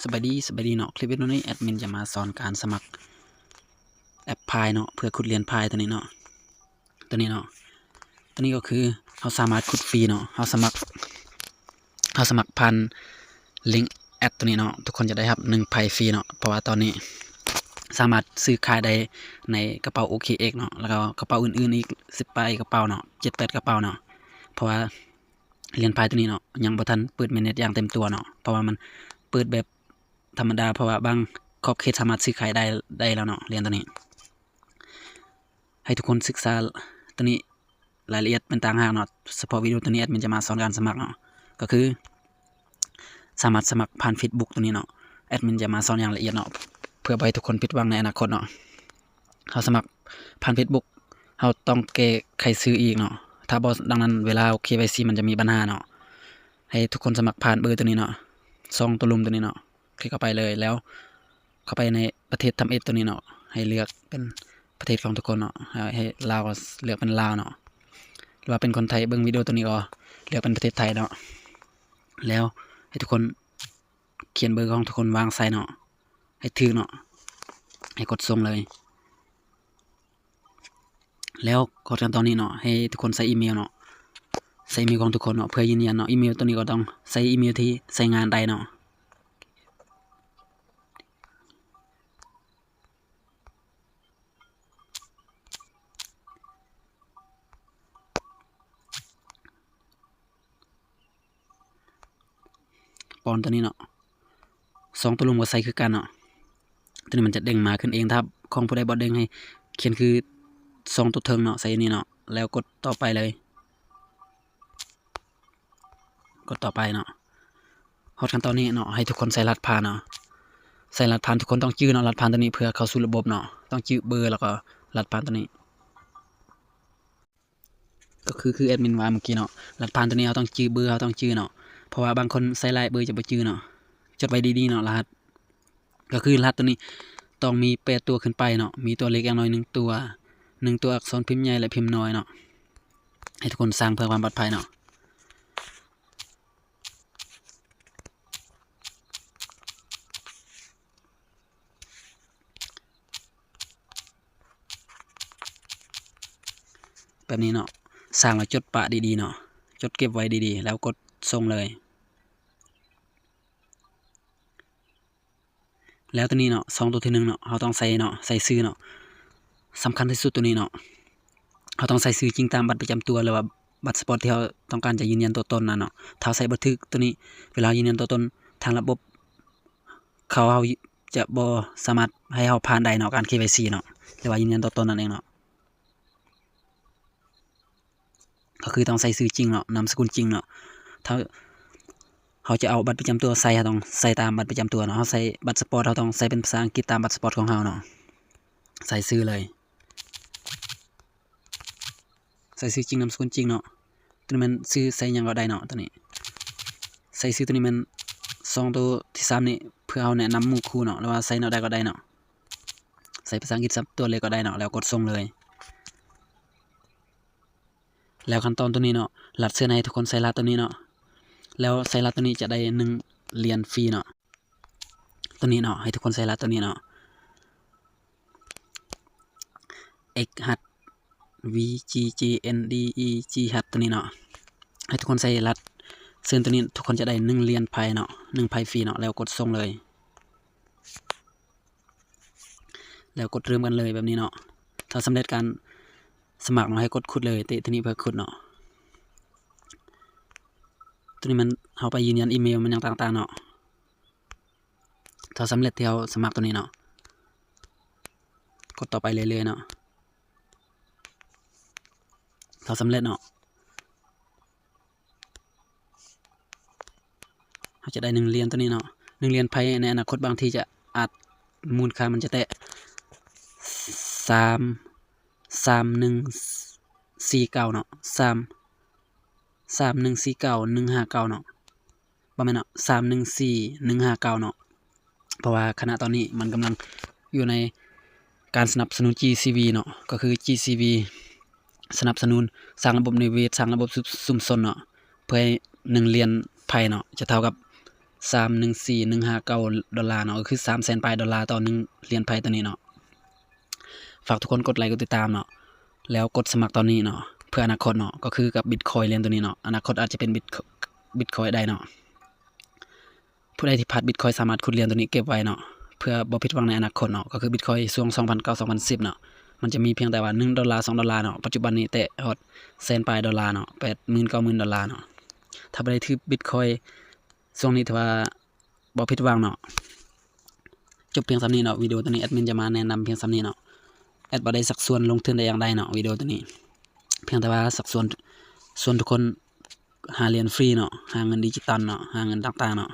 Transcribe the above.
สบายดีเนาะคลิปวิดีโอนี้แอดมินจะมาสอนการสมัครแอปพายเนาะเพื่อขุดเหรียญพายตัวนี้เนาะตัวนี้ก็คือเราสามารถขุดฟรีเนาะเราสมัครผ่านลิงก์แอดตัวนี้เนาะทุกคนจะได้ครับ1พายฟรีเนาะเพราะว่าตอนนี้สามารถซื้อขายได้ในกระเป๋า OKX เนาะแล้วก็กระเป๋าอื่นๆอีก10 กระเป๋าเนาะ7-8 กระเป๋าเนาะเพราะว่าเหรียญพายตัวนี้เนาะยังบ่ทันเปิดเมนเน็ตอย่างเต็มตัวเนาะเพราะว่ามันเปิดแบบธรรมดาเพราะว่าบางขอบเขตสามารถซื้อขายได้แล้วเนาะเหรียญตัวนี้ให้ทุกคนศึกษาตัวนี้รายละเอียดเป็นต่างหากเนาะเฉพาะวิดีโอตัวนี้แอดมินจะมาสอนการสมัครเนาะก็คือสามารถสมัครผ่าน Facebook ตัวนี้เนาะแอดมินจะมาสอนอย่างละเอียดเนาะเพื่อให้ทุกคนผิดหวังในอนาคตเนาะเขาสมัครผ่าน Facebook เขาต้องแก้ไขซื้ออีกเนาะถ้าบ่ดังนั้นเวลา KYC มันจะมีปัญหาเนาะให้ทุกคนสมัครผ่านเบอร์ตัวนี้เนาะ2ตัวลุมตัวนี้เนาะคลิกเข้าไปเลยแล้วเข้าไปในประเทศทำเอฟตัวนี้เนาะให้เลือกเป็นประเทศของทุกคนเนาะให้ลาวก็เลือกเป็นลาวเนาะหรือว่าเป็นคนไทยเบิ่งวิดีโอตัวนี้ก็เลือกเป็นประเทศไทยเนาะแล้วให้ทุกคนเขียนเบอร์ของทุกคนวางใส่เนาะให้ถูกเนาะให้กดส่งเลยแล้วกดกันตอนนี้เนาะให้ทุกคนใส่อีเมลเนาะใส่อีเมลของทุกคนเนาะเพื่อยืนยันเนาะอีเมลตัวนี้ก็ต้องใส่อีเมลที่ใช้งานได้เนาะปอนตัวนี้เนาะ2ตัวลุมก็ใส่คือกันเนาะตัวนี้มันจะเด้งมาขึ้นเองถ้าของผู้ใดบ่เด้งให้เขียนคือ2ตัวเทิงเนาะใส่นี่เนาะแล้วกดต่อไปเลยกดต่อไปเนาะฮอดขั้นตอนนี้เนาะให้ทุกคนใส่รหัสผ่านเนาะใส่รหัสผ่านทุกคนต้องจื้อเนาะรหัสผ่านตัวนี้เพื่อเข้าสู่ระบบเนาะต้องจื้อเบอร์แล้วก็รหัสผ่านตัวนี้ก็คือแอดมินว่าเมื่อกี้เนาะรหัสผ่านตัวนี้เราต้องจื้อเบอร์เราต้องจื้อเนาะเพราะว่าบางคนใส่หลายเบอร์จะบ่จื้อเนาะจดไว้ดีๆเนาะรหัสก็คือรหัสตัวนี้ต้องมี8ตัวขึ้นไปเนาะมีตัวเล็กอย่างน้อย1ตัวอักษรพิมพ์ใหญ่และพิมพ์น้อยเนาะให้ทุกคนสร้างเพื่อความปลอดภัยเนาะแบบนี้เนาะสร้างแล้วจดปะดีๆเนาะจดเก็บไว้ดีๆแล้วกดส่งเลยแล้วตัวนี้เนาะ2ตัวที่1เนาะเราต้องใส่เนาะใส่ชื่อเนาะสำคัญที่สุดตัวนี้เนาะเราต้องใส่ชื่อจริงตามบัตรประจำตัวหรือว่าบัตรสปอร์ตที่เราต้องการจะยืนยันตัวตนน่ะเนาะถ้าใส่บ่ถูกตัวนี้เวลายืนยันตัวตนทางระบบเขาจะบ่สามารถให้เราผ่านได้เนาะการ KYC เนาะหรือว่ายืนยันตัวตนนั่นเองเนาะก็คือต้องใส่ชื่อจริงเนาะนามสกุลจริงเนาะถ้าเขาจะเอาบัตรประจำตัวใส่เราต้องใส่ตามบัตรประจำตัวเนาะเขาใส่บัตรสปอร์ตเราต้องใส่เป็นภาษาอังกฤษตามบัตรสปอร์ตของเราเนาะใส่ชื่อเลยใส่ชื่อจริงนามสกุลจริงเนาะตัวนี้มันชื่อใส่หยังก็ได้เนาะตัวนี้ใส่ชื่อตัวนี้มัน2ตัวที่3นี่เพื่อเอาแนะนำหมู่คู่เนาะหรือว่าใส่เนาะได้ก็ได้เนาะใส่ภาษาอังกฤษ3ตัวเลยก็ได้เนาะแล้วกดส่งเลยแล้วขั้นตอนตัวนี้เนาะรัดเสื้อในทุกคนใส่รหัสตัวนี้เนาะแล้วใส่รหัสตัวนี้จะได้1เหรียญฟรีเนาะตัวนี้เนาะให้ทุกคนใส่รหัสตัวนี้เนาะ x h v g g n d e g h ตัวนี้เนาะให้ทุกคนใส่รหัสซึ่งตัวนี้ทุกคนจะได้1เหรียญไพ่เนาะ1ไพ่ฟรีเนาะแล้วกดส่งเลยแล้วกดเริ่มกันเลยแบบนี้เนาะถ้าสำเร็จการสมัครเนาะให้กดขุดเลยตัวนี้เพื่อขุดเนาะตัวนี้มันเอาไปยืนยันอีเมลมันอย่างต่างๆเนาะถ้าสำเร็จที่เราสมัครตัวนี้เนาะกดต่อไปเรื่อยๆเนาะถ้าสำเร็จเนาะเราจะได้1เหรียญตัวนี้เนาะ1เหรียญไพ่ในอนาคตบางทีจะอาจมูลค่ามันจะแตะ3149เนาะ3149 159เนาะประมาณเนาะ314159เนาะเพราะว่าขณะตอนนี้มันกำลังอยู่ในการสนับสนุน GCV เนาะก็คือ GCV สนับสนุนสร้างระบบนิเวศสร้างระบบชุมชนเนาะเพื่อให้1เหรียญไพ่เนาะจะเท่ากับ $314,159เนาะก็คือ$300,000 ต่อ1เหรียญไพ่ตัวนี้เนาะฝากทุกคนกดไลค์กดติดตามเนาะแล้วกดสมัครตอนนี้เนาะเพื่ออนาคตเนาะก็คือกับ Bitcoin เหรียญตัวนี้เนาะอนาคตอาจจะเป็น Bitcoin ได้เนาะผู้ใดที่พลาด Bitcoin สามารถขุดเหรียญตัวนี้เก็บไว้เนาะเพื่อบ่ผิดหวังในอนาคตเนาะก็คือ Bitcoin ช่วง2009-2010เนาะมันจะมีเพียงแต่ว่า$1 $2เนาะปัจจุบันนี้แตะฮอด$100,000เนาะ$80,000 $90,000เนาะถ้าบ่ได้ถือ Bitcoin ช่วงนี้ถือว่าบ่ผิดหวังเนาะจบเพียงส่ำนี้เนาะวิดีโอตัวนี้แอดมินจะมาแนะนำเพียงส่ำนี้เนาะแอดบ่ได้สักส่วนลงทุนได้อย่างใดเนาะวิดีโอตัวนี้เพียงแต่ว่าสักส่วนทุกคนหาเหรียญฟรีเนาะหาเงินดิจิตอลเนาะหาเงินต่างๆเนาะ